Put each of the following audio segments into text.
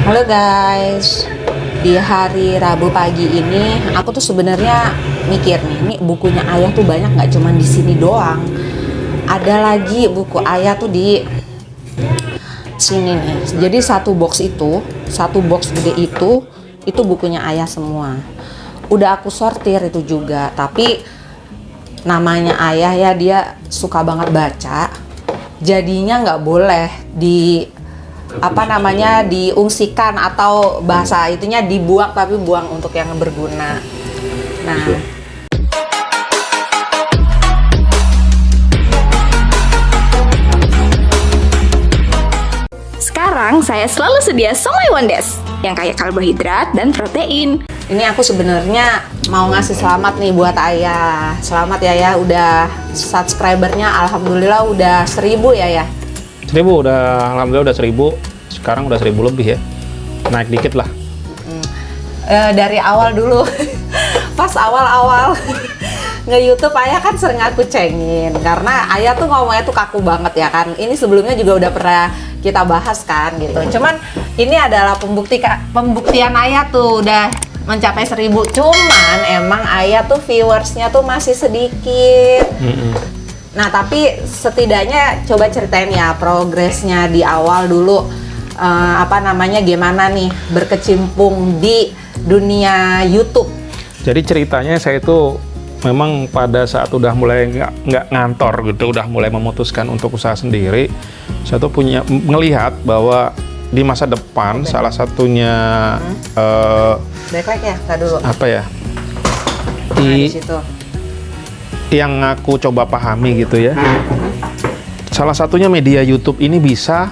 Halo guys, di hari Rabu pagi ini aku tuh sebenarnya mikir nih, ini bukunya Ayah tuh banyak nggak cuman di sini doang. Ada lagi buku Ayah tuh di sini nih. Jadi satu box gede itu bukunya Ayah semua. Udah aku sortir itu juga, tapi namanya Ayah ya, dia suka banget baca. Jadinya nggak boleh diungsikan atau bahasa itunya dibuang, tapi buang untuk yang berguna. Nah, sekarang saya selalu sedia somai Wondes yang kaya karbohidrat dan protein. ini aku sebenarnya mau ngasih selamat nih buat Ayah. Selamat ya, udah subscribernya alhamdulillah udah 1000 ya. 1000 udah, alhamdulillah udah 1000. Sekarang udah 1000 lebih ya. Naik dikit lah. Dari awal dulu. Pas awal-awal nge-YouTube Ayah kan sering aku cengin karena Ayah tuh ngomongnya tuh kaku banget ya kan. Ini sebelumnya juga udah pernah kita bahas kan gitu. Cuman ini adalah pembuktian Ayah tuh udah mencapai 1000. Cuman emang Ayah tuh viewersnya tuh masih sedikit. Nah, tapi setidaknya coba ceritain ya progresnya di awal dulu, gimana nih berkecimpung di dunia YouTube. Jadi ceritanya saya itu memang pada saat udah mulai nggak ngantor gitu, udah mulai memutuskan untuk usaha sendiri, saya tuh ngelihat bahwa di masa depan salah satunya Baik ya, tadi dulu. apa ya? Di situ. Yang aku coba pahami gitu ya. Salah satunya media YouTube ini bisa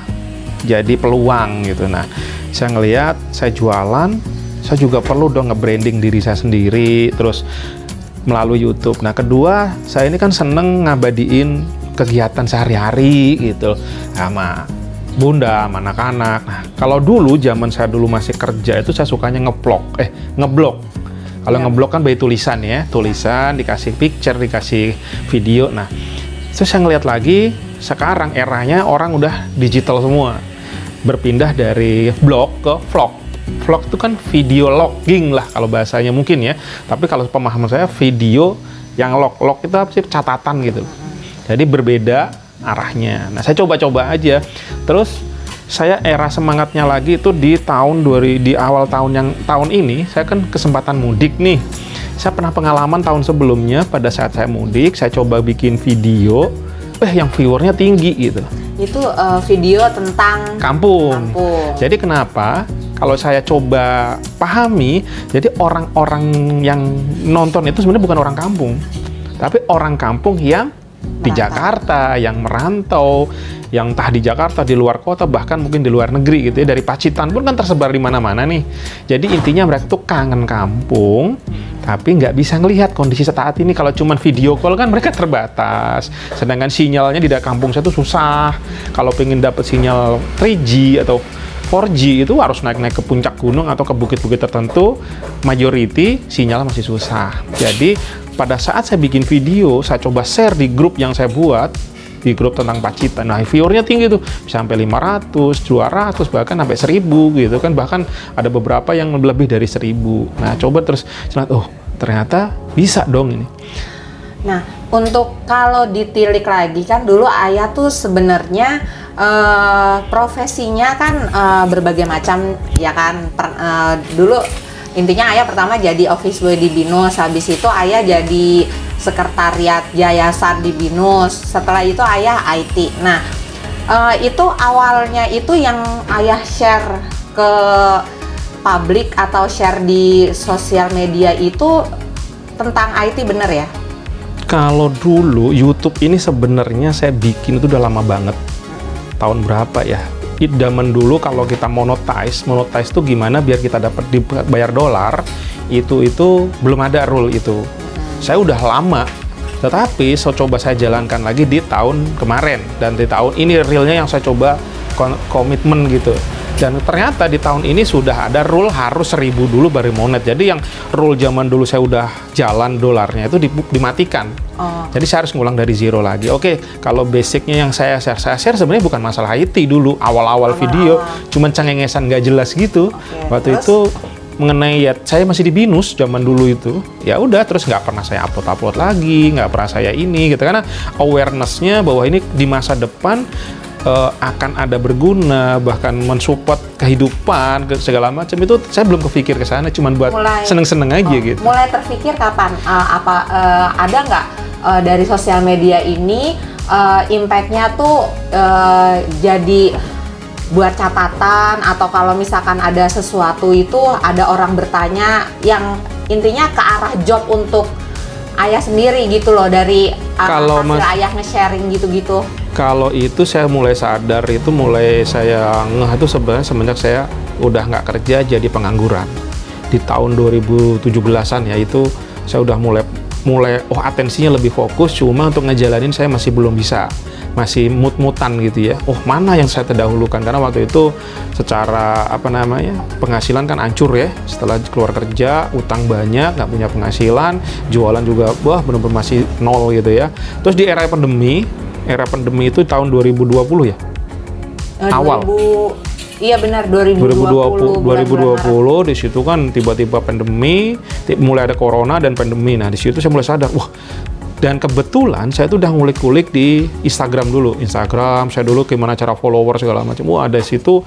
jadi peluang gitu. Nah, saya ngelihat, saya jualan, saya juga perlu dong nge-branding diri saya sendiri, terus melalui YouTube. Nah, kedua, saya ini kan seneng ngabadiin kegiatan sehari-hari gitu sama bunda, sama anak-anak. Nah, kalau dulu zaman saya dulu masih kerja itu saya sukanya ngeblog. Kalau ngeblog kan by tulisan ya, tulisan dikasih picture, dikasih video. Nah, terus saya ngeliat lagi, sekarang eranya orang udah digital semua. Berpindah dari blog ke vlog. Vlog itu kan video logging lah kalau bahasanya mungkin ya. Tapi kalau pemahaman saya video yang log itu apa sih, catatan gitu. Jadi berbeda arahnya. Nah, saya coba-coba aja. Terus saya era semangatnya lagi itu di awal tahun ini saya kan kesempatan mudik nih. Saya pernah pengalaman tahun sebelumnya pada saat saya mudik, saya coba bikin video, yang viewernya tinggi gitu. Itu video tentang kampung. Jadi kenapa? Kalau saya coba pahami, jadi orang-orang yang nonton itu sebenarnya bukan orang kampung, tapi orang kampung yang di Jakarta, yang merantau, yang entah di Jakarta, di luar kota, bahkan mungkin di luar negeri gitu ya. Dari Pacitan pun kan tersebar di mana-mana nih. Jadi intinya mereka tuh kangen kampung, tapi nggak bisa ngelihat kondisi saat ini. Kalau cuman video call kan mereka terbatas. Sedangkan sinyalnya di kampung saya tuh susah. Kalau pengen dapet sinyal 3G atau 4G itu harus naik-naik ke puncak gunung atau ke bukit-bukit tertentu. Majority sinyal masih susah. Jadi pada saat saya bikin video, saya coba share di grup yang saya buat, di grup tentang Pacitan. Nah, viewernya tinggi tuh, bisa sampai 500, 200, bahkan sampai 1000 gitu kan. Bahkan ada beberapa yang lebih dari 1000. Nah, coba terus, ternyata bisa dong ini. Nah, untuk kalau ditilik lagi kan dulu Ayah tuh sebenarnya profesinya kan berbagai macam ya kan. Dulu intinya Ayah pertama jadi office boy di BINUS, habis itu Ayah jadi sekretariat yayasan di BINUS, setelah itu Ayah IT. Nah, itu awalnya itu yang Ayah share ke publik atau share di sosial media itu tentang IT, bener ya? Kalau dulu YouTube ini sebenarnya saya bikin itu udah lama banget. Tahun berapa ya? Zaman dulu kalau kita monetize tuh gimana biar kita dapat dibayar dolar, itu belum ada rule itu. Saya udah lama, tetapi coba saya jalankan lagi di tahun kemarin, dan di tahun ini realnya yang saya coba komitmen gitu. Dan ternyata di tahun ini sudah ada rule harus 1.000 dulu baru mau net. Jadi yang rule zaman dulu saya udah jalan dolarnya itu dimatikan. Jadi saya harus ngulang dari zero lagi. Oke, kalau basicnya yang saya share sebenarnya bukan masalah IT dulu. Awal-awal video, cuman cengengesan nggak jelas gitu. Waktu itu mengenai ya saya masih di BINUS zaman dulu itu. Ya udah, terus nggak pernah saya upload lagi, nggak pernah saya ini gitu. Karena awareness-nya bahwa ini di masa depan akan ada berguna, bahkan mensupport kehidupan segala macam itu saya belum kepikir ke sana, cuman buat seneng-seneng aja gitu. Mulai terpikir kapan? Ada nggak dari sosial media ini impact-nya tuh jadi buat catatan, atau kalau misalkan ada sesuatu itu ada orang bertanya yang intinya ke arah job untuk ayah sendiri gitu loh, dari hasil ayah nge-sharing gitu-gitu. Kalau itu saya mulai sadar, itu mulai saya ngeh itu sebenarnya semenjak saya udah nggak kerja jadi pengangguran. Di tahun 2017-an ya itu saya udah mulai atensinya lebih fokus, cuma untuk ngejalanin saya masih belum bisa. Masih mut-mutan gitu ya. Mana yang saya terdahulukan, karena waktu itu secara penghasilan kan hancur ya. Setelah keluar kerja, utang banyak, nggak punya penghasilan, jualan juga benar-benar masih nol gitu ya. Terus di era pandemi itu tahun 2020 ya? Awal. Iya benar, 2020 di situ kan tiba-tiba pandemi, mulai ada corona dan pandemi. Nah, di situ saya mulai sadar, dan kebetulan saya tuh udah ngulik-ngulik di Instagram dulu. Instagram saya dulu gimana cara follower segala macam. Ada situ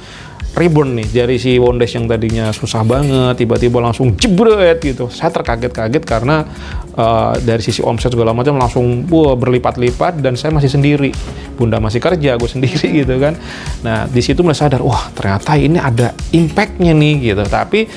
reborn nih dari si Wondes yang tadinya susah banget, tiba-tiba langsung jebret gitu. Saya terkaget-kaget karena dari sisi omset segala macam langsung berlipat-lipat, dan saya masih sendiri. Bunda masih kerja, gue sendiri gitu kan. Nah, di situ mulai sadar, ternyata ini ada impact-nya nih gitu. Tapi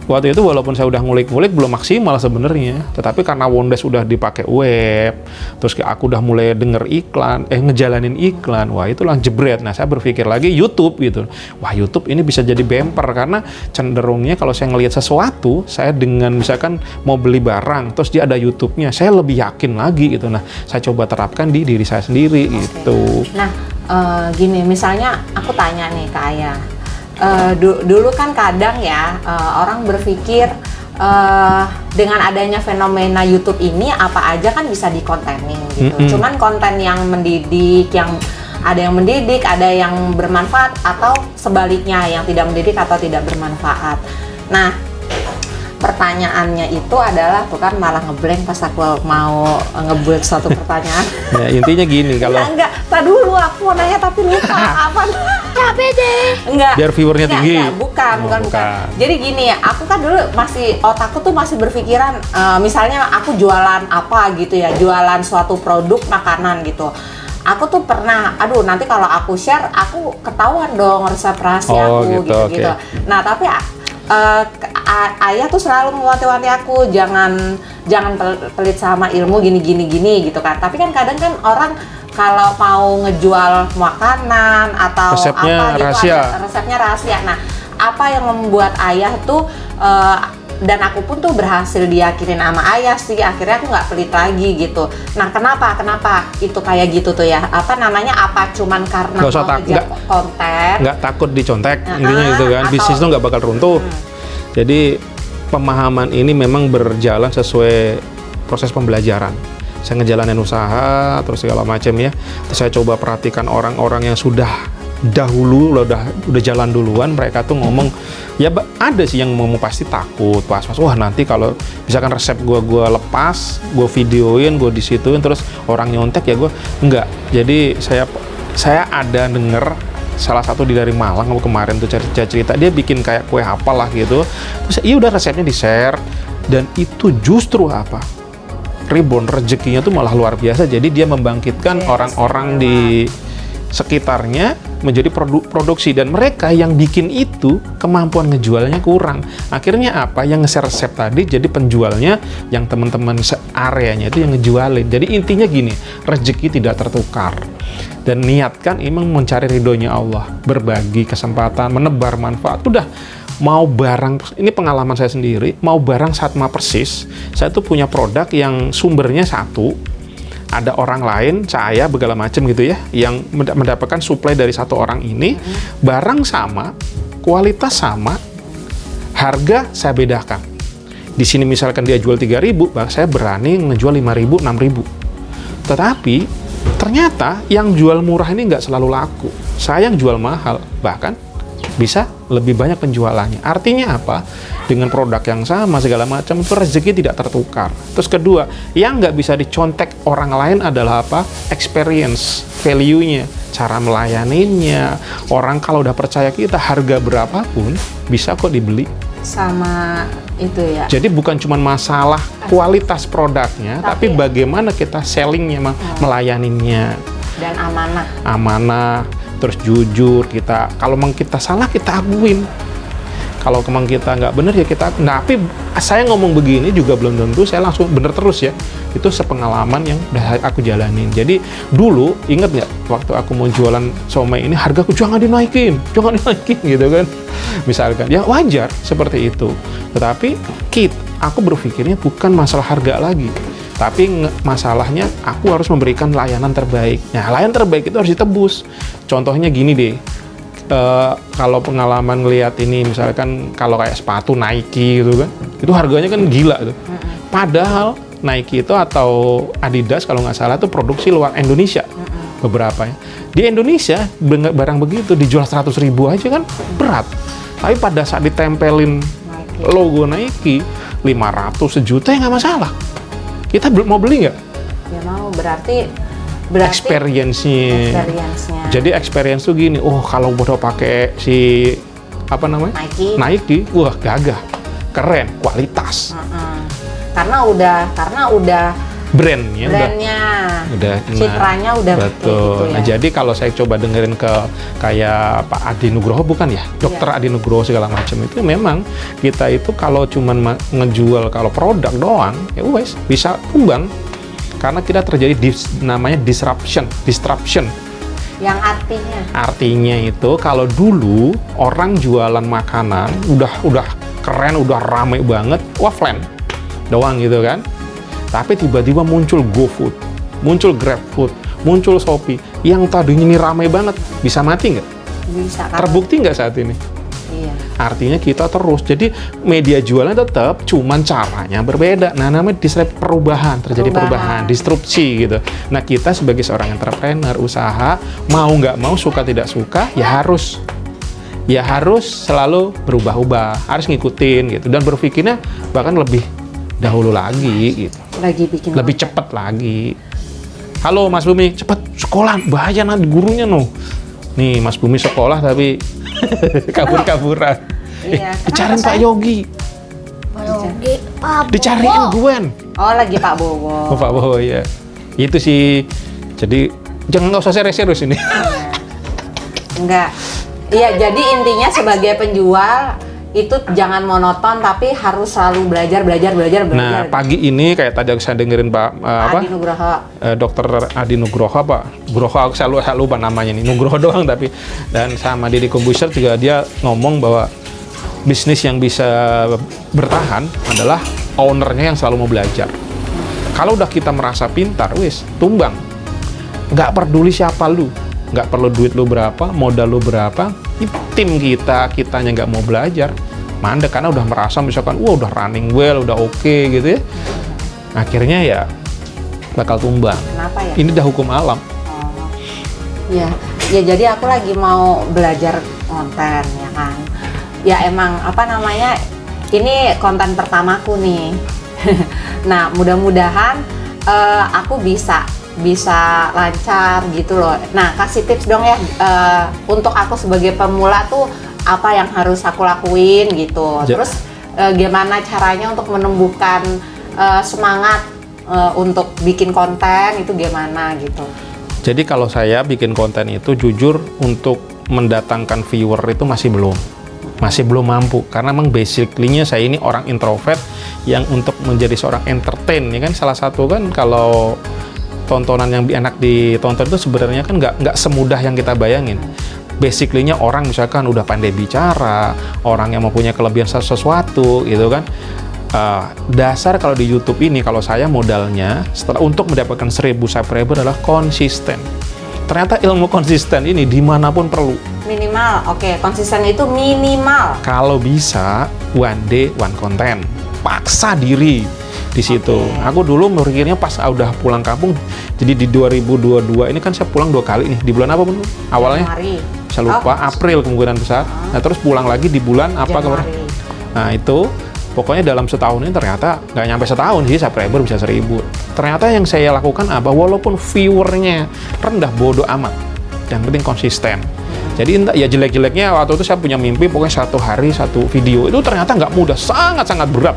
waktu itu walaupun saya udah ngulik-ngulik belum maksimal sebenarnya, tetapi karena Wondes udah dipakai web, terus aku udah mulai denger iklan, ngejalanin iklan, itu langsung jebret. Nah, saya berpikir lagi YouTube gitu. YouTube ini bisa jadi bumper, karena cenderungnya kalau saya ngelihat sesuatu, saya dengan misalkan mau beli barang, terus dia ada YouTube-nya, saya lebih yakin lagi gitu. Nah, saya coba terapkan di diri saya sendiri gitu. Nah, gini, misalnya aku tanya nih ke ayah. Dulu kan kadang ya orang berpikir dengan adanya fenomena YouTube ini apa aja kan bisa dikontenin gitu. Cuman konten yang mendidik, ada yang mendidik, ada yang bermanfaat, atau sebaliknya yang tidak mendidik atau tidak bermanfaat. Nah, pertanyaannya itu adalah bukan malah ngeblank pas aku mau ngebuat suatu pertanyaan. Ya, intinya gini, kalau enggak, tak dulu aku mau nanya tapi lupa apa. Capek deh. Enggak. Biar viewernya tinggi. Bukan. Jadi gini ya, aku kan dulu otakku tuh masih berpikiran, misalnya aku jualan apa gitu ya, jualan suatu produk makanan gitu. Aku tuh pernah, nanti kalau aku share, aku ketahuan dong resep rahasia aku gitu. Nah, tapi ayah tuh selalu mewanti-wanti aku jangan pelit sama ilmu gini gitu kan. Tapi kan kadang kan orang kalau mau ngejual makanan atau resepnya apa gitu, rahasia. resepnya rahasia. Nah, apa yang membuat ayah tuh dan aku pun tuh berhasil diyakinin sama ayah sih, akhirnya aku nggak pelit lagi gitu. Nah, kenapa itu kayak gitu tuh ya? Apa cuman karena mau ngejar konten? Nggak takut dicontek, intinya gitu kan. Bisnis tuh nggak bakal runtuh. Jadi pemahaman ini memang berjalan sesuai proses pembelajaran. Saya ngejalanin usaha, terus segala macam ya. Terus saya coba perhatikan orang-orang yang sudah dahulu udah jalan duluan, mereka tuh ngomong ya ada sih yang mau pasti takut pas nanti kalau misalkan resep gue lepas, gue videoin, gue disituin terus orang nyontek ya gue enggak. Jadi saya ada denger salah satu dari Malang kemarin tuh cerita dia bikin kayak kue apalah gitu, terus udah resepnya di share, dan itu justru rebound rezekinya tuh malah luar biasa. Jadi dia membangkitkan orang-orang di sekitarnya menjadi produksi, dan mereka yang bikin itu kemampuan ngejualnya kurang. Akhirnya yang nge-share resep tadi jadi penjualnya yang teman-teman areanya itu yang ngejualin. Jadi intinya gini, rezeki tidak tertukar. Dan niatkan emang mencari ridhonya Allah, berbagi kesempatan, menebar manfaat. Udah mau barang, ini pengalaman saya sendiri, mau barang sama persis, saya tuh punya produk yang sumbernya satu, ada orang lain, saya segala macam gitu ya, yang mendapatkan suplai dari satu orang ini, barang sama, kualitas sama, harga saya bedakan. Di sini misalkan dia jual 3.000, saya berani ngejual 5.000, 6.000. Tetapi ternyata yang jual murah ini nggak selalu laku. Saya yang jual mahal, bahkan bisa lebih banyak penjualannya. Artinya apa? Dengan produk yang sama segala macam itu rezeki tidak tertukar. Terus kedua, yang nggak bisa dicontek orang lain adalah apa? Experience, value-nya, cara melayaninya. Orang kalau udah percaya kita, harga berapapun bisa kok dibeli. Sama itu ya. Jadi bukan cuma masalah kualitas produknya, tapi bagaimana kita sellingnya, melayaninya. Dan amanah. Amanah, terus jujur kita. Kalau memang kita salah, kita akuin. Kalau memang kita nggak bener ya kita. Nah, tapi saya ngomong begini juga belum tentu saya langsung bener terus ya. Itu sepengalaman yang udah aku jalanin. Jadi dulu inget nggak waktu aku mau jualan somai ini hargaku jangan dinaikin gitu kan. Misalkan ya wajar seperti itu. Tetapi aku berpikirnya bukan masalah harga lagi. Tapi masalahnya aku harus memberikan layanan terbaik. Nah, layanan terbaik itu harus ditebus. Contohnya gini deh. Kalau pengalaman ngelihat ini misalkan kalau kayak sepatu Nike gitu kan, itu harganya kan gila tuh. Padahal Nike itu atau Adidas kalau nggak salah itu produksi luar Indonesia beberapa ya. Di Indonesia barang begitu dijual 100.000 aja kan berat. Tapi pada saat ditempelin logo Nike 500 sejuta ya nggak masalah. Kita mau beli nggak? Ya mau, berarti experience-nya. Jadi experience tuh gini, kalau udah pakai si apa namanya? Nike, wah gagah, keren, kualitas. Karena udah brandnya udah citranya udah betul. Gitu ya. Nah, jadi kalau saya coba dengerin ke kayak Pak Adi Nugroho bukan ya, Dokter Adi Nugroho segala macam itu memang kita itu kalau cuman ngejual kalau produk doang ya wes bisa tumbang. Karena kita terjadi namanya disruption. Yang artinya itu kalau dulu orang jualan makanan udah keren, udah rame banget, offline doang gitu kan. Tapi tiba-tiba muncul GoFood, muncul GrabFood, muncul Shopee yang tadinya ini rame banget, bisa mati nggak? Bisa. Terbukti nggak saat ini? Iya. Artinya kita terus, jadi media jualan tetap, cuman caranya berbeda. Nah, namanya perubahan, terjadi perubahan, disrupsi gitu. Nah, kita sebagai seorang entrepreneur, usaha, mau nggak mau, suka tidak suka, ya harus selalu berubah-ubah, harus ngikutin gitu, dan berpikirnya bahkan lebih dahulu lagi gitu. Lebih cepat lagi. Halo Mas Bumi, cepat sekolah, bahaya nanti gurunya Nih Mas Bumi sekolah tapi kabur-kaburan. Iya, Dicariin Pak Yogi. Dicariin Gwen. Oh, lagi Pak Bowo. Oh, Pak Bowo ya. Itu sih. Jadi nggak usah serius ini. Enggak. Iya, jadi intinya sebagai penjual itu jangan monoton tapi harus selalu belajar. Nah, pagi ini kayak tadi saya dengerin Pak Adi Nugroho. Dokter Adi Nugroho Pak. Nugroho aku selalu lupa namanya nih. Nugroho doang tapi dan sama Deddy Corbuzier juga dia ngomong bahwa bisnis yang bisa bertahan adalah ownernya yang selalu mau belajar. Kalau udah kita merasa pintar, wis tumbang. Nggak peduli siapa lu. Nggak perlu duit lu berapa, modal lu berapa, tim kitanya nggak mau belajar, mandek karena udah merasa misalkan, udah running well, udah oke gitu ya, akhirnya ya bakal tumbang. Kenapa ya? Ini udah hukum alam. Ya jadi aku lagi mau belajar konten ya kan. Ya emang ini konten pertamaku nih. Nah mudah-mudahan aku bisa lancar gitu loh. Nah, kasih tips dong ya untuk aku sebagai pemula tuh apa yang harus aku lakuin gitu. Terus gimana caranya untuk menumbuhkan semangat untuk bikin konten itu gimana gitu. Jadi kalau saya bikin konten itu jujur untuk mendatangkan viewer itu masih belum mampu karena memang basically-nya saya ini orang introvert yang untuk menjadi seorang entertain ya kan salah satu kan kalau tontonan yang enak ditonton itu sebenarnya kan nggak semudah yang kita bayangin. Basically-nya orang misalkan udah pandai bicara, orang yang mempunyai kelebihan sesuatu gitu kan. Dasar kalau di YouTube ini kalau saya modalnya setelah untuk mendapatkan 1.000 subscriber adalah konsisten. ternyata ilmu konsisten ini dimanapun perlu. Minimal, oke, konsisten itu minimal. Kalau bisa, one day, one content. Paksa diri di situ. Oke. Aku dulu mikirnya pas udah pulang kampung, jadi di 2022 ini kan saya pulang 2 kali nih. Di bulan apa pun? Awalnya Januari. saya lupa, April kemungkinan besar. Nah, terus pulang lagi di bulan apa kemarin? Januari. Nah, itu pokoknya dalam setahun ini ternyata nggak nyampe setahun sih, subscriber bisa 1000. Ternyata yang saya lakukan apa? Walaupun viewernya rendah, bodoh amat. Yang penting konsisten. Jadi entah ya jelek-jeleknya waktu itu saya punya mimpi pokoknya 1 hari 1 video. Itu ternyata nggak mudah, sangat-sangat berat.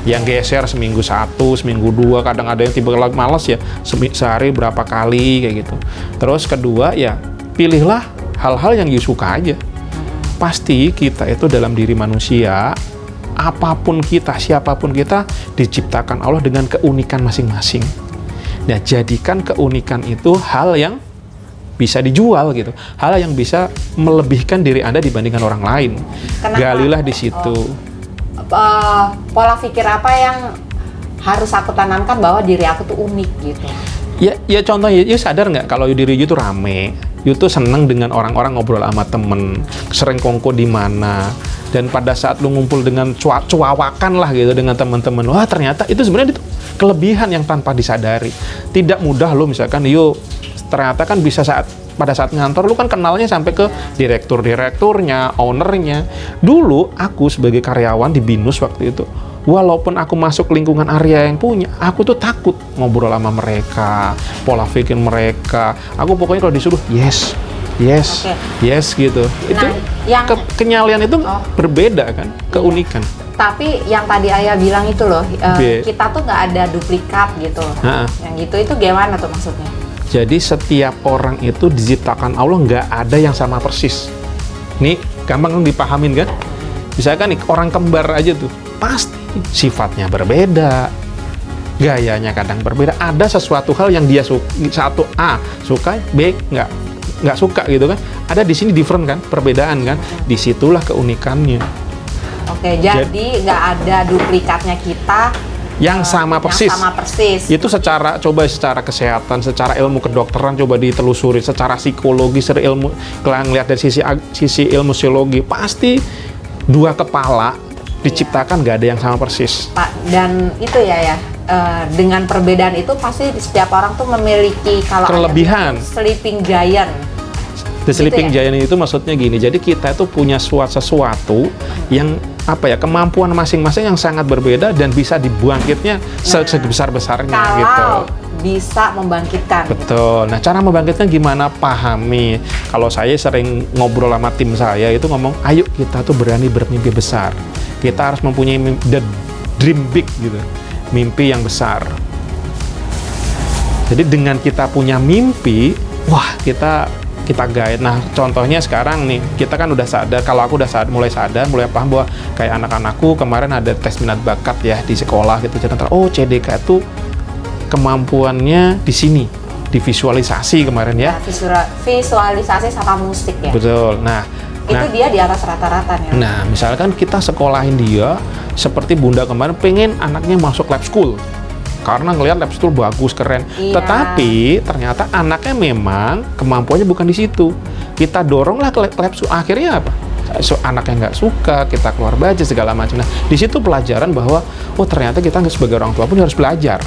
Yang geser seminggu 1, seminggu 2, kadang ada yang tiba malas ya sehari berapa kali kayak gitu. Terus kedua ya pilihlah hal-hal yang you suka aja. Pasti kita itu dalam diri manusia, apapun kita, siapapun kita, diciptakan Allah dengan keunikan masing-masing. Nah, jadikan keunikan itu hal yang bisa dijual gitu, hal yang bisa melebihkan diri Anda dibandingkan orang lain. Kenapa? Galilah di situ. Pola pikir apa yang harus aku tanamkan bahwa diri aku tuh unik gitu? Ya contohnya, you sadar nggak kalau diri you tuh rame, you tuh seneng dengan orang-orang ngobrol sama temen, sering kongko di mana, dan pada saat lu ngumpul dengan cuawakan lah gitu dengan teman-teman, wah ternyata itu sebenarnya itu kelebihan yang tanpa disadari. Tidak mudah lo misalkan you ternyata kan bisa pada saat ngantor lu kan kenalnya sampai ke direkturnya, ownernya. Dulu aku sebagai karyawan di BINUS waktu itu, walaupun aku masuk lingkungan area yang punya, aku tuh takut ngobrol sama mereka, pola pikir mereka. Aku pokoknya kalau disuruh yes gitu. Itu yang kenyalian itu berbeda kan, keunikan. Tapi yang tadi Ayah bilang itu loh, kita tuh nggak ada duplikat gitu. Yang gitu itu gimana tuh maksudnya? Jadi setiap orang itu diciptakan Allah nggak ada yang sama persis. Nih gampang dipahamin kan? Misalkan nih orang kembar aja tuh pasti sifatnya berbeda, gayanya kadang berbeda. Ada sesuatu hal yang dia satu A suka, B nggak suka gitu kan? Ada di sini different kan, perbedaan kan? Disitulah keunikannya. Oke, jadi nggak ada duplikatnya kita. Yang sama persis. Yang sama persis. Itu secara kesehatan, secara ilmu kedokteran coba ditelusuri, secara psikologi, secara ilmu kalian lihat dari sisi ilmu psikologi, pasti 2 kepala diciptakan nggak ada yang sama persis. Pak, dan itu ya dengan perbedaan itu pasti setiap orang tuh memiliki kalau kelebihan. Sleeping giant. The Sleeping Gitu ya? Giant itu maksudnya gini, jadi kita itu punya sesuatu yang kemampuan masing-masing yang sangat berbeda dan bisa dibangkitnya sebesar-besarnya Kalau gitu. bisa membangkitkan. Betul. Nah, cara membangkitkan gimana? Pahami. Kalau saya sering ngobrol sama tim saya itu ngomong, ayo kita tuh berani bermimpi besar. Kita harus mempunyai the dream big gitu, mimpi yang besar. Jadi dengan kita punya mimpi, wah kita guide. Nah, contohnya sekarang nih, kita kan udah sadar, kalau aku udah mulai paham bahwa kayak anak-anakku kemarin ada tes minat bakat ya di sekolah gitu. Ternyata CDK itu kemampuannya di sini, di visualisasi kemarin ya. Visualisasi sama musik ya. Betul. Nah, dia di atas rata-rata ya. Nah, misalkan kita sekolahin dia seperti Bunda kemarin pengen anaknya masuk lab school. Karena ngelihat lab school bagus, keren. Iya. Tetapi ternyata anaknya memang kemampuannya bukan di situ. Kita doronglah ke lab school. Akhirnya apa? Anaknya nggak suka, kita keluar budget segala macam. Nah, di situ pelajaran bahwa ternyata kita sebagai orang tua pun harus belajar.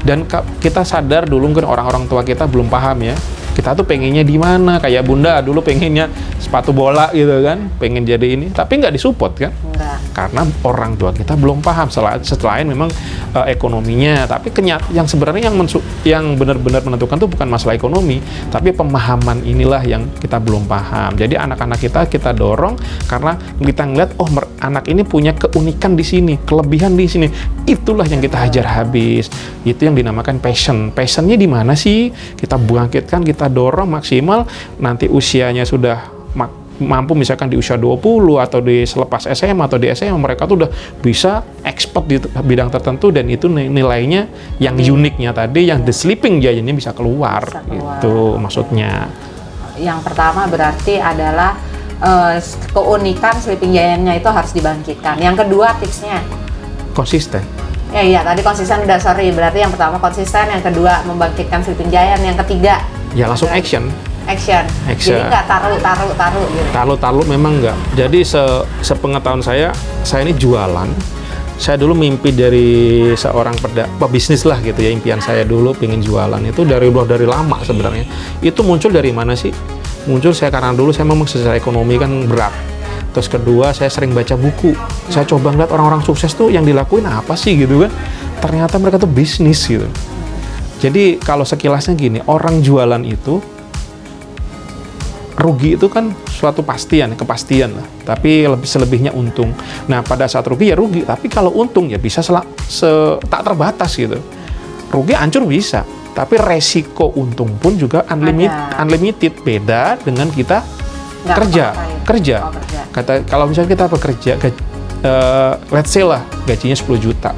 Dan kita sadar dulu mungkin orang-orang tua kita belum paham ya. Kita tuh pengennya di mana? Kayak Bunda dulu pengennya sepatu bola gitu kan, pengen jadi ini, tapi nggak disupport kan? Enggak. Karena orang tua kita belum paham. Selain memang ekonominya, tapi yang sebenarnya yang benar-benar menentukan tuh bukan masalah ekonomi, tapi pemahaman inilah yang kita belum paham. Jadi anak-anak kita dorong karena kita ngeliat anak ini punya keunikan di sini, kelebihan di sini. Itulah yang kita hajar habis. Itu yang dinamakan passion. Passionnya di mana sih? Kita bangkitkan, kita dorong maksimal. Nanti usianya sudah mampu misalkan di usia 20 atau di selepas SMA atau di SMA mereka tuh udah bisa expert di bidang tertentu dan itu nilainya yang uniknya tadi yang The Sleeping Giant-nya bisa keluar. Itu maksudnya. Yang pertama berarti adalah keunikan Sleeping Giant-nya itu harus dibangkitkan. Yang kedua tipsnya Konsisten. Iya tadi konsisten udah berarti yang pertama konsisten, yang kedua membangkitkan Sleeping Giant, yang ketiga Ya langsung action. Action. Action. Jadi nggak taruh gitu. Taruh memang enggak. Jadi sepengetahuan saya ini jualan. Saya dulu mimpi dari seorang pebisnis lah gitu ya, impian saya dulu pengen jualan itu dari lama sebenarnya. Itu muncul dari mana sih? Muncul saya karena dulu saya memang secara ekonomi kan berat. Terus kedua saya sering baca buku. Saya coba ngeliat orang-orang sukses tuh yang dilakuin apa sih gitu kan. Ternyata mereka tuh bisnis gitu. Jadi kalau sekilasnya gini, orang jualan itu rugi itu kan suatu kepastian lah. Tapi selebihnya untung. Nah pada saat rugi ya rugi. Tapi kalau untung ya bisa tak terbatas gitu. Rugi hancur bisa. Tapi resiko untung pun juga unlimited. Beda dengan kita kerja. Kalau misalnya kita bekerja, let's say lah gajinya 10 juta.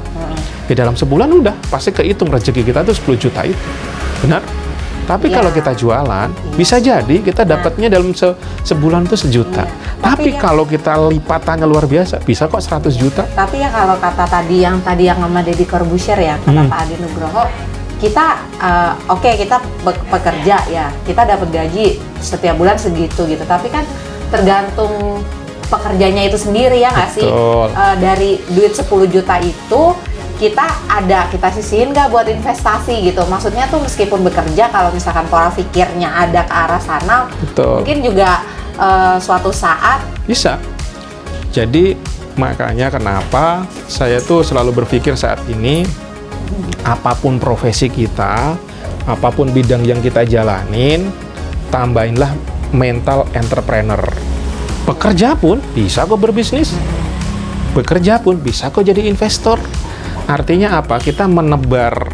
Ya dalam sebulan udah pasti kehitung rezeki kita tuh 10 juta itu. Benar? Tapi kalau kita jualan, bisa jadi kita dapatnya dalam sebulan tuh 1 juta. Tapi kalau kita lipatannya luar biasa, bisa kok 100 juta. Tapi ya kalau kata tadi yang sama Deddy Corbuzier ya, kata Pak Adi Nugroho, kita kita pekerja ya, kita dapat gaji setiap bulan segitu gitu. Tapi kan tergantung pekerjanya itu sendiri ya nggak sih? Dari duit 10 juta itu kita sisihin nggak buat investasi gitu. Maksudnya tuh meskipun bekerja, kalau misalkan pola pikirnya ada ke arah sana, mungkin juga suatu saat bisa. Jadi makanya kenapa saya tuh selalu berpikir saat ini, apapun profesi kita, apapun bidang yang kita jalanin, tambahinlah mental entrepreneur. Bekerja pun bisa kok berbisnis. Bekerja pun bisa kok jadi investor. Artinya apa? Kita menebar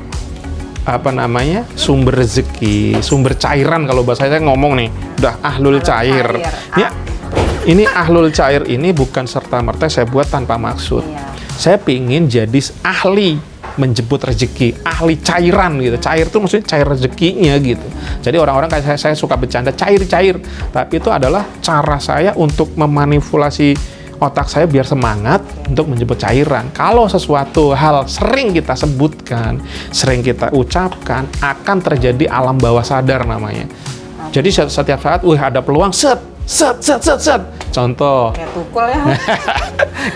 sumber rezeki, sumber cairan kalau bahasa saya ngomong nih, udah ahlul cair. Ya, ini ahlul cair ini bukan serta-merta saya buat tanpa maksud. Saya pingin jadi ahli menjemput rezeki, ahli cairan gitu. Cair itu maksudnya cair rezekinya gitu. Jadi orang-orang kayak saya suka bercanda cair-cair, tapi itu adalah cara saya untuk memanipulasi otak saya biar semangat untuk menjemput cairan. Kalau sesuatu hal sering kita sebutkan, sering kita ucapkan, akan terjadi alam bawah sadar namanya. Jadi setiap saat, ada peluang, set. Contoh. Kayak tukul ya.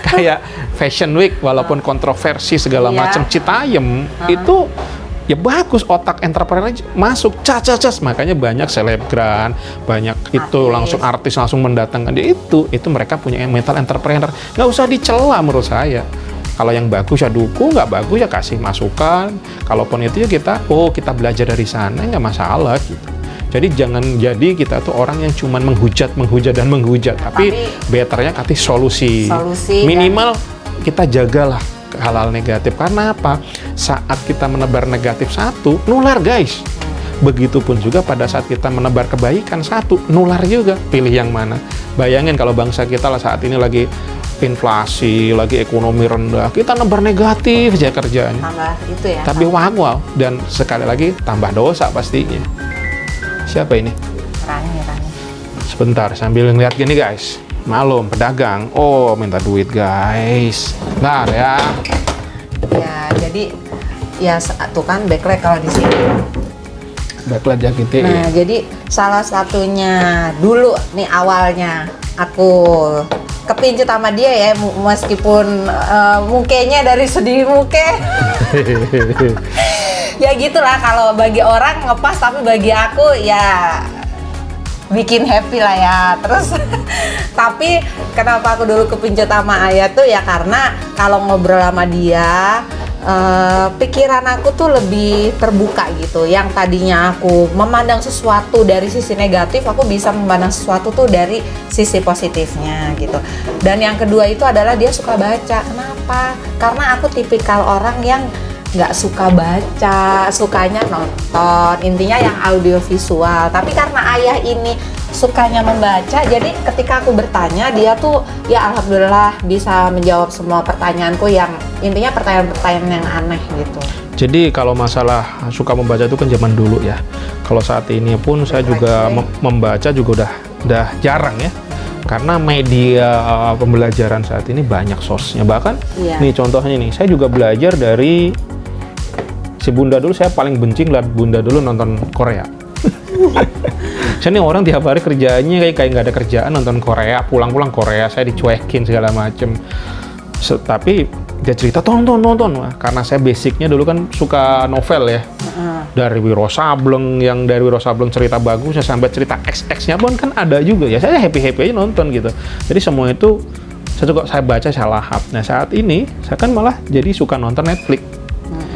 Kayak Fashion Week, walaupun kontroversi segala macam, Citayam itu ya bagus, otak entrepreneur masuk cas. Makanya banyak selebgram, banyak artis langsung mendatangkan dia itu mereka punya mental entrepreneur. Nggak usah dicela menurut saya. Kalau yang bagus ya dukung, nggak bagus ya kasih masukan. Kalaupun itu ya kita belajar dari sana, nggak masalah gitu. Jadi jangan jadi kita tuh orang yang cuman menghujat, tapi betternya kasih solusi. Minimal kita jagalah hal-hal negatif. Karena apa? Saat kita menebar negatif satu, nular guys. Begitupun juga pada saat kita menebar kebaikan satu, nular juga. Pilih yang mana? Bayangin kalau bangsa kita lah saat ini lagi inflasi, lagi ekonomi rendah, kita nebar negatif aja kerjanya. Tambah itu ya. Tapi wow. Dan sekali lagi tambah dosa pastinya. Siapa ini? Rani. Sebentar, sambil ngeliat gini guys. Malum, pedagang. Oh, minta duit guys. Bentar ya. Ya, jadi ya tuh kan backlight kalau di sini. Backlight JKT. Nah, jadi salah satunya dulu nih awalnya aku kepincut sama dia ya, meskipun mukanya dari segi muke. Ya gitulah, kalau bagi orang ngepas, tapi bagi aku ya bikin happy lah ya. Terus tapi kenapa aku dulu kepincut sama Ayah tuh ya karena kalau ngobrol sama dia pikiran aku tuh lebih terbuka gitu. Yang tadinya aku memandang sesuatu dari sisi negatif, aku bisa memandang sesuatu tuh dari sisi positifnya gitu. Dan yang kedua itu adalah dia suka baca. Kenapa? Karena aku tipikal orang yang nggak suka baca, sukanya nonton, intinya yang audio visual. Tapi karena Ayah ini sukanya membaca, jadi ketika aku bertanya, dia tuh ya alhamdulillah bisa menjawab semua pertanyaanku yang intinya pertanyaan-pertanyaan yang aneh gitu. Jadi kalau masalah suka membaca itu kan zaman dulu ya. Kalau saat ini pun saya juga membaca juga udah jarang ya. Karena media pembelajaran saat ini banyak source-nya. Bahkan nih contohnya nih, saya juga belajar dari si Bunda dulu. Saya paling benci ngeliat Bunda dulu nonton Korea. Saya nih orang tiap hari kerjaannya kayak nggak ada kerjaan, nonton Korea, pulang-pulang Korea, saya dicuekin segala macem. Tapi dia cerita tonton. Wah, karena saya basicnya dulu kan suka novel ya. Dari Wiro Sableng, yang dari Wiro Sableng cerita bagusnya sampai cerita XX-nya pun kan ada juga ya. Saya happy aja nonton gitu. Jadi semua itu saya baca, saya lahap. Nah saat ini saya kan malah jadi suka nonton Netflix,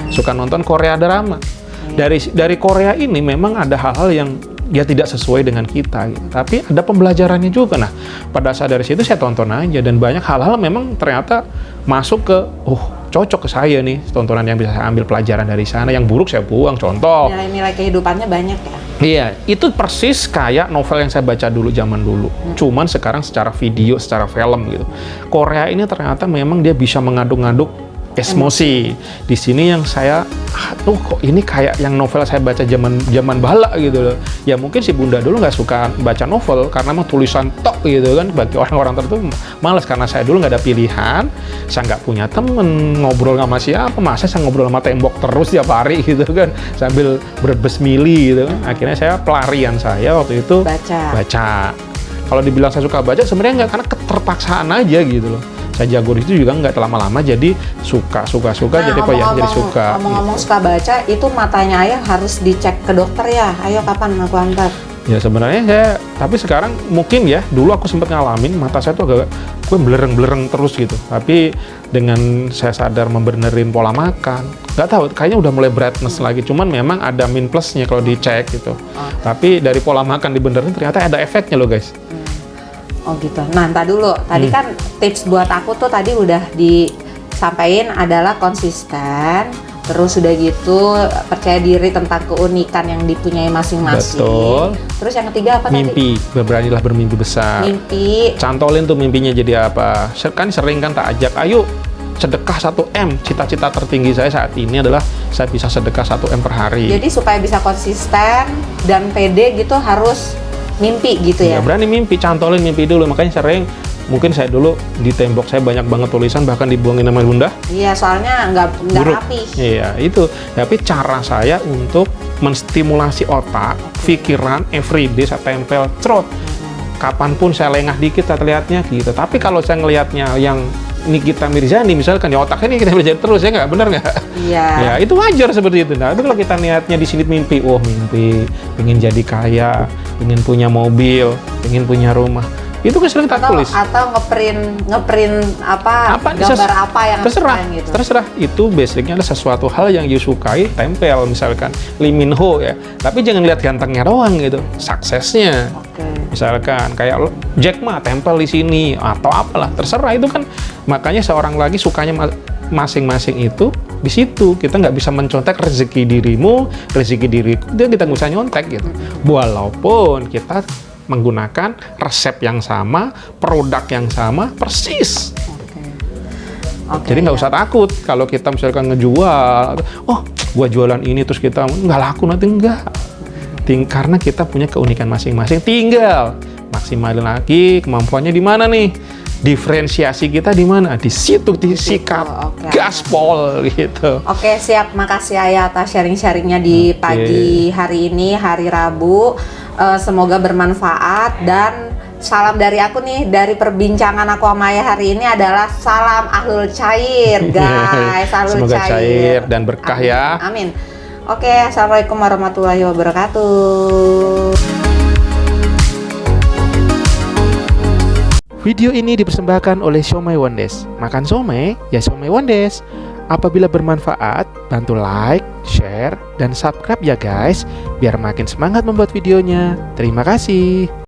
suka nonton Korea drama. Dari Korea ini memang ada hal-hal yang ya tidak sesuai dengan kita gitu. Tapi ada pembelajarannya juga. Nah pada saat dari situ saya tonton aja, dan banyak hal-hal memang ternyata masuk ke cocok ke saya nih, tontonan yang bisa saya ambil pelajaran dari sana. Yang buruk saya buang. Contoh, nilai-nilai kehidupannya banyak ya. Iya, itu persis kayak novel yang saya baca dulu zaman dulu. Cuman sekarang secara video, secara film gitu. Korea ini ternyata memang dia bisa mengaduk-ngaduk emosi. Di sini yang saya, kok ini kayak yang novel saya baca zaman bala gitu loh. Ya mungkin si Bunda dulu nggak suka baca novel karena mau tulisan tok gitu kan. Bagi orang-orang tertentu malas, karena saya dulu nggak ada pilihan, saya nggak punya temen, ngobrol sama siapa, masa saya ngobrol sama tembok terus tiap hari gitu kan, sambil berbesmili gitu kan. Akhirnya pelarian saya waktu itu baca. Kalau dibilang saya suka baca, sebenarnya nggak, karena keterpaksaan aja gitu loh. Saya jago di situ juga nggak lama-lama jadi suka, jadi kok ya jadi suka. Ngomong-ngomong suka baca, itu matanya Ayah harus dicek ke dokter ya. Ayo kapan aku antar? Ya sebenarnya tapi sekarang mungkin ya, dulu aku sempat ngalamin mata saya tuh agak belereng terus gitu. Tapi dengan saya sadar membenerin pola makan, nggak tahu, kayaknya udah mulai brightness lagi. Cuman memang ada min plusnya kalau dicek gitu. Tapi dari pola makan dibenerin ternyata ada efeknya loh guys. Oh gitu. Nah, entar dulu. Tadi kan tips buat aku tuh tadi udah disampaikan adalah konsisten, terus udah gitu percaya diri tentang keunikan yang dipunyai masing-masing. Betul. Terus yang ketiga apa mimpi, beranilah bermimpi besar. Mimpi. Cantolin tuh mimpinya jadi apa. Kan sering kan tak ajak, ayo sedekah 1M. Cita-cita tertinggi saya saat ini adalah saya bisa sedekah 1M per hari. Jadi supaya bisa konsisten dan pede gitu harus mimpi gitu ya? Berani mimpi, cantolin mimpi dulu. Makanya sering, mungkin saya dulu di tembok saya banyak banget tulisan, bahkan dibuangin sama Bunda. Iya, soalnya nggak rapi. Iya, itu. Tapi cara saya untuk menstimulasi otak, pikiran, everyday saya tempel, cerot. Kapanpun saya lengah dikit, saya lihatnya gitu. Tapi kalau saya ngelihatnya yang Nikita Mirzani misalkan, ya otaknya Nikita Mirzani terus, ya nggak, benar nggak? Iya. Ya itu wajar seperti itu. Nah, itu kalau kita niatnya di sini mimpi, mimpi, pengen jadi kaya, pengen punya mobil, pengen punya rumah, itu kan sering tak tulis. Atau ngeprint gambar apa yang gitu. Terserah. Itu basicnya adalah sesuatu hal yang you sukai, tempel misalkan Lee Min Ho ya. Tapi jangan lihat gantengnya doang gitu, suksesnya. Misalkan kayak Jack Ma tempel di sini atau apalah, terserah. Itu kan makanya seorang lagi sukanya masing-masing itu di situ. Kita nggak bisa mencontek rezeki dirimu, rezeki diriku, kita nggak usah nyontek gitu. Walaupun kita menggunakan resep yang sama, produk yang sama, persis. Jadi nggak usah takut kalau kita misalkan ngejual, gua jualan ini terus kita nggak laku nanti, enggak. Karena kita punya keunikan masing-masing, tinggal maksimalin lagi kemampuannya di mana nih, diferensiasi kita di mana, di situ, di sikap gaspol gitu. Oke, siap. Makasih Ayah atas sharing-sharingnya di pagi hari ini, hari Rabu. Semoga bermanfaat, dan salam dari aku nih, dari perbincangan aku sama Ayah hari ini adalah salam ahlul cair guys. Semoga cair dan berkah. Amin. Ya. Amin. Oke, assalamualaikum warahmatullahi wabarakatuh. Video ini dipersembahkan oleh Siomay Wondes. Makan somai, ya Siomay Wondes. Apabila bermanfaat, bantu like, share, dan subscribe ya guys, biar makin semangat membuat videonya. Terima kasih.